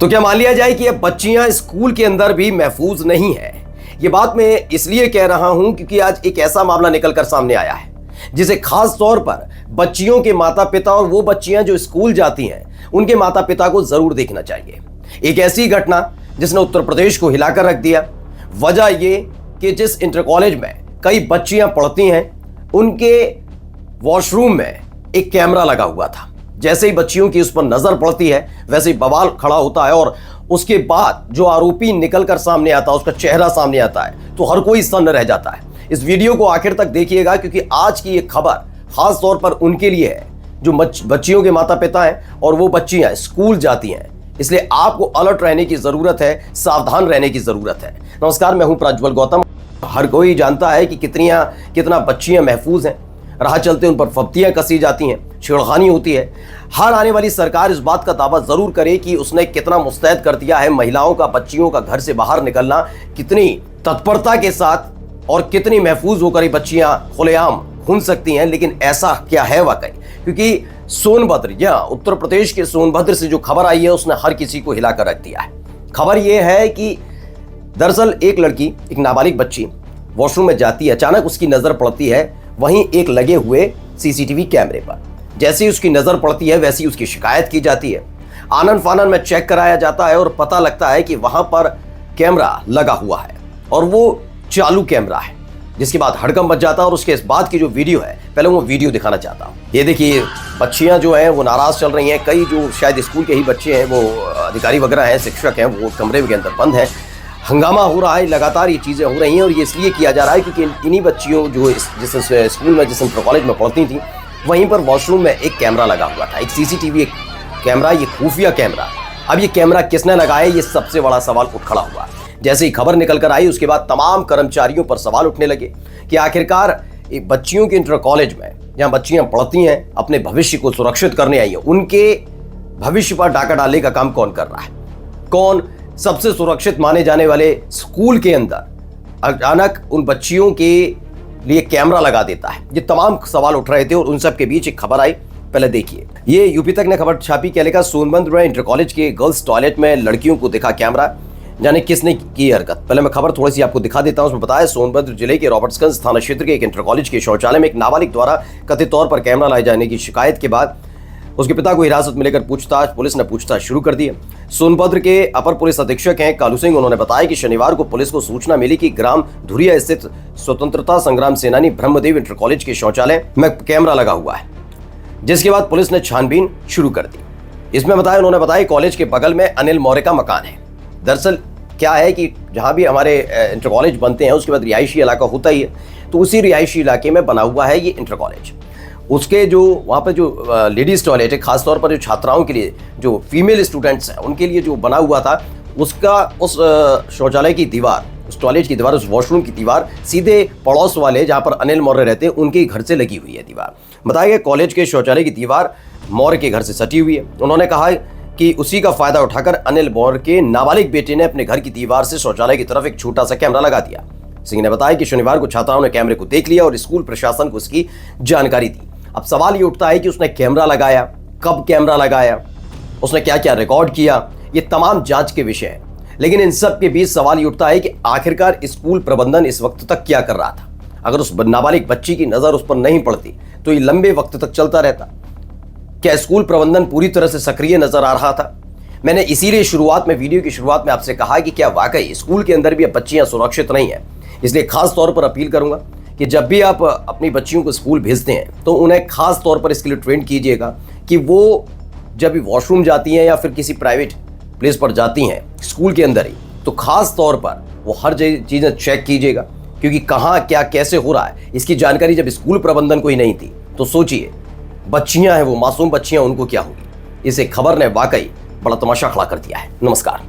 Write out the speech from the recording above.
तो क्या मान लिया जाए कि ये बच्चियां स्कूल के अंदर भी महफूज नहीं है? ये बात मैं इसलिए कह रहा हूं क्योंकि आज एक ऐसा मामला निकलकर सामने आया है जिसे खास तौर पर बच्चियों के माता पिता और वो बच्चियां जो स्कूल जाती हैं उनके माता पिता को जरूर देखना चाहिए। एक ऐसी घटना जिसने उत्तर प्रदेश को हिलाकर रख दिया। वजह ये कि जिस इंटर कॉलेज में कई बच्चियां पढ़ती हैं उनके वॉशरूम में एक कैमरा लगा हुआ था। जैसे ही बच्चियों की उस पर नजर पड़ती है वैसे ही बवाल खड़ा होता है और उसके बाद जो आरोपी निकलकर सामने आता है, उसका चेहरा सामने आता है तो हर कोई सन्न रह जाता है। इस वीडियो को आखिर तक देखिएगा क्योंकि आज की ये खबर खास तौर पर उनके लिए है जो बच्चियों के माता पिता हैं और वो बच्चियां स्कूल जाती हैं। इसलिए आपको अलर्ट रहने की जरूरत है, सावधान रहने की जरूरत है। नमस्कार, मैं हूं प्रज्वल गौतम। हर कोई जानता है कि कितना बच्चियां महफूज हैं। राह चलते उन पर फब्तियां कसी जाती हैं, छेड़खानी होती है। हर आने वाली सरकार इस बात का दावा जरूर करे कि उसने कितना मुस्तैद कर दिया है महिलाओं का, बच्चियों का घर से बाहर निकलना, कितनी तत्परता के साथ और कितनी महफूज होकर ये बच्चियां खुलेआम घूम सकती हैं। लेकिन ऐसा क्या है वाकई? क्योंकि सोनभद्र या उत्तर प्रदेश के सोनभद्र से जो खबर आई है उसने हर किसी को हिलाकर रख दिया है। खबर यह है कि दरअसल एक लड़की, एक नाबालिग बच्ची वॉशरूम में जाती है, अचानक उसकी नजर पड़ती है वहीं एक लगे हुए सीसीटीवी कैमरे पर। जैसे ही उसकी नजर पड़ती है वैसी उसकी शिकायत की जाती है। आनन फानन में चेक कराया जाता है और पता लगता है कि वहां पर कैमरा लगा हुआ है और वो चालू कैमरा है। जिसके बाद हड़कंप मच जाता है और उसके बाद की जो वीडियो है, पहले वो वीडियो दिखाना चाहता हूं। ये देखिए, बच्चियां जो हैं वो नाराज चल रही हैं। कई जो शायद स्कूल के ही बच्चे हैं, वो अधिकारी वगैरह हैं, शिक्षक हैं, वो कमरे के अंदर बंद हैं। हंगामा हो रहा है, लगातार ये चीज़ें हो रही हैं और ये इसलिए किया जा रहा है क्योंकि इन्हीं बच्चियों जो जिस स्कूल में, जिस इंटर कॉलेज में पढ़ती थी, वहीं पर वॉशरूम में एक कैमरा लगा हुआ था, एक सीसीटीवी कैमरा, ये खुफिया कैमरा। अब ये कैमरा किसने लगाया, ये सबसे बड़ा सवाल उठ खड़ा हुआ। जैसे ही खबर निकल कर आई उसके बाद तमाम कर्मचारियों पर सवाल उठने लगे कि आखिरकार बच्चियों के इंटर कॉलेज में जहाँ बच्चियाँ पढ़ती हैं, अपने भविष्य को सुरक्षित करने आई हैं, उनके भविष्य पर डाका डालने का काम कौन कर रहा है? कौन सबसे सुरक्षित माने जाने वाले स्कूल के अंदर अचानक उन बच्चियों के लिए कैमरा लगा देता है? ये तमाम सवाल उठ रहे थे और उन सब के बीच एक खबर आई। पहले देखिए, ये यूपी तक ने खबर छापी। क्या लिखा? सोनभद्र में इंटर कॉलेज के गर्ल्स टॉयलेट में लड़कियों को दिखा कैमरा, जाने किसने की हरकत। पहले मैं खबर थोड़ी सी आपको दिखा देता हूं। उसमें बताया सोनभद्र जिले के रॉबर्ट्सगंज थाना क्षेत्र के एक इंटर कॉलेज के शौचालय में एक नाबालिग द्वारा कथित तौर पर कैमरा लाए जाने की शिकायत के बाद उसके पिता को हिरासत में लेकर पुलिस ने पूछताछ शुरू कर दी है। सोनभद्र के अपर पुलिस अधीक्षक हैं कालू सिंह। उन्होंने बताया कि शनिवार को पुलिस को सूचना मिली कि ग्राम धुरिया स्थित स्वतंत्रता संग्राम सेनानी ब्रह्मदेव इंटर कॉलेज के शौचालय में कैमरा लगा हुआ है, जिसके बाद पुलिस ने छानबीन शुरू कर दी। इसमें उन्होंने बताया कॉलेज के बगल में अनिल मौर्य का मकान है। दरअसल क्या है कि जहां भी हमारे इंटर कॉलेज बनते हैं उसके बाद रिहायशी इलाका होता ही है, तो उसी रिहायशी इलाके में बना हुआ है ये इंटर कॉलेज। उसके जो वहाँ पर जो लेडीज़ टॉयलेट है, खासतौर पर जो छात्राओं के लिए, जो फीमेल स्टूडेंट्स हैं उनके लिए जो बना हुआ था, उसका उस शौचालय की दीवार, उस टॉयलेट की दीवार, उस वॉशरूम की दीवार सीधे पड़ोस वाले जहाँ पर अनिल मौर्य रहते हैं उनके घर से लगी हुई है दीवार। बताया गया कॉलेज के शौचालय की दीवार मौर्य के घर से सटी हुई है। उन्होंने कहा कि उसी का फायदा उठाकर अनिल मौर्य के नाबालिग बेटे ने अपने घर की दीवार से शौचालय की तरफ एक छोटा सा कैमरा लगा दिया। सिंह ने बताया कि शनिवार को छात्राओं ने कैमरे को देख लिया और स्कूल प्रशासन को इसकी जानकारी दी। अब सवाल ये उठता है कि उसने कैमरा लगाया, कब कैमरा लगाया, उसने क्या क्या रिकॉर्ड किया, ये तमाम जांच के विषय हैं। लेकिन इन सब के बीच सवाल ये उठता है कि आखिरकार स्कूल प्रबंधन इस वक्त तक क्या कर रहा था? अगर उस नाबालिग बच्ची की नजर उस पर नहीं पड़ती तो ये लंबे वक्त तक चलता रहता। क्या स्कूल प्रबंधन पूरी तरह से सक्रिय नजर आ रहा था? मैंने इसीलिए वीडियो की शुरुआत में आपसे कहा कि क्या वाकई स्कूल के अंदर भी अब बच्चियां सुरक्षित नहीं है? इसलिए खास तौर पर अपील करूंगा कि जब भी आप अपनी बच्चियों को स्कूल भेजते हैं तो उन्हें खास तौर पर इसके लिए ट्रेन कीजिएगा कि वो जब भी वॉशरूम जाती हैं या फिर किसी प्राइवेट प्लेस पर जाती हैं स्कूल के अंदर ही, तो खास तौर पर वो हर चीज़ें चेक कीजिएगा क्योंकि कहाँ क्या कैसे हो रहा है इसकी जानकारी जब स्कूल प्रबंधन को ही नहीं थी तो सोचिए बच्चियां हैं, वो मासूम बच्चियां, उनको क्या होगी। इसे खबर ने वाकई बड़ा तमाशा खड़ा कर दिया है। नमस्कार।